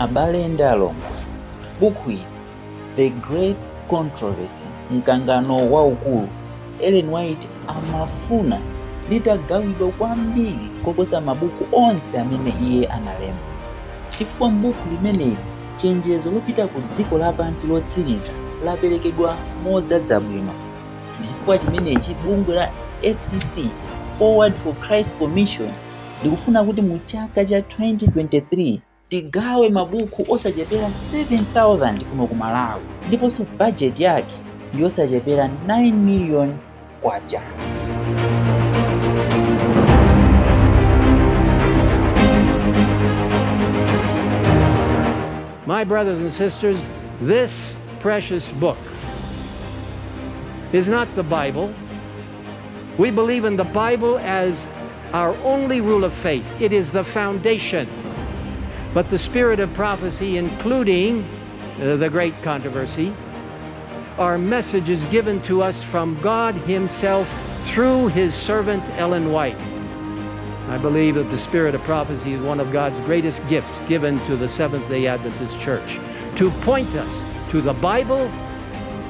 Abale ndalo, buku hili The Great Controversy, Nkangano Waukulu, Ellen White amafuna litagawidwa kwambiri koposa mabuku onse amene iye analemba. Chifukwa m'buku limeneli chenjezo lopita ku dziko lapansi lotsiriza laperekedwa modzaza bwino. Ndi chifukwa chimenechi bungwe la FCC Forward for Christ Commission likufuna kuti mu chaka cha 2023 tigawe mabuku osachepera 7,000 kuno ku Malawi, ndiponso budget yake ndi osachepera 9 million kwacha. My brothers and sisters, this precious book is not the Bible. We believe in the Bible as our only rule of faith. It is the foundation. But the spirit of prophecy, including the great controversy, are messages given to us from God Himself through His servant Ellen White. I believe that the spirit of prophecy is one of God's greatest gifts given to the Seventh-Day Adventist Church, to point us to the Bible,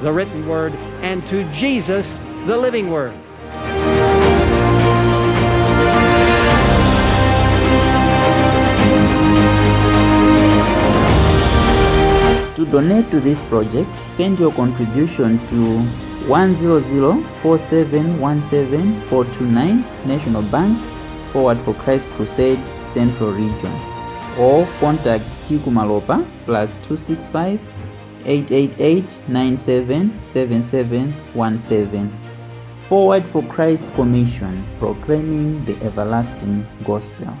the written word, and to Jesus, the living word. To donate to this project, send your contribution to 10047174429 National Bank, Forward for Christ Crusade, Central Region, or contact Chiku Malopa +265 888 977717. Forward for Christ Commission, proclaiming the everlasting gospel.